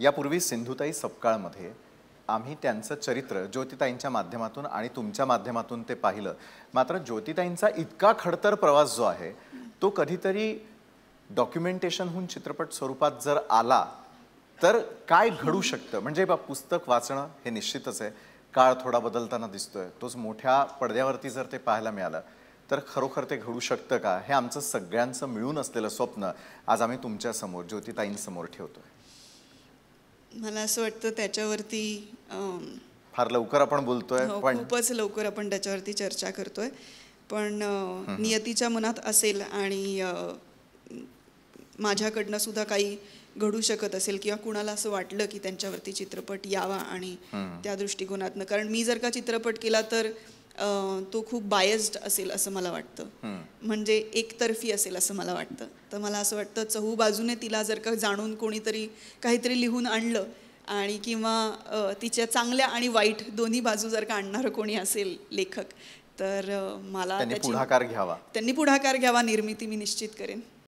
यापूर्वी सिंधुताई सपकाळमध्ये आम्ही त्यांचं चरित्र ज्योतिताईंच्या माध्यमातून आणि तुमच्या माध्यमातून ते पाहिलं. मात्र ज्योतिताईंचा इतका खडतर प्रवास जो आहे तो कधीतरी डॉक्युमेंटेशनहून चित्रपट स्वरूपात जर आला तर काय घडू शकतं? म्हणजे पुस्तक वाचणं हे निश्चितच आहे. काळ थोडा बदलताना दिसतोय. तोच मोठ्या पडद्यावरती जर ते पाहायला मिळालं तर खरोखर ते घडू शकतं का? हे आमचं सगळ्यांचं मिळून असलेलं स्वप्न आज आम्ही तुमच्या समोर ज्योतिताईंसमोर ठेवतोय. मला असं वाटतं त्याच्यावरती फार लवकर आपण बोलतोय पण खूपच लवकर आपण त्याच्यावरती चर्चा करतोय. पण नियतीच्या मनात असेल आणि माझ्याकडनं सुद्धा काही घडू शकत असेल किंवा कुणाला असं वाटलं की त्यांच्यावरती चित्रपट यावा आणि त्या दृष्टिकोनातनं, कारण मी जर का चित्रपट केला तर तो खूप बायस्ड असेल असं मला वाटतं. म्हणजे एकतर्फी असेल असं मला वाटतं. तर मला असं वाटतं चहू बाजूने तिला जर का जाणून कोणीतरी काहीतरी लिहून आणलं आणि किंवा तिच्या चांगल्या आणि वाईट दोन्ही बाजू जर का आणणारं कोणी असेल लेखक तर मला त्यांनी पुढाकार घ्यावा. त्यांनी पुढाकार घ्यावा. निर्मिती मी निश्चित करेन.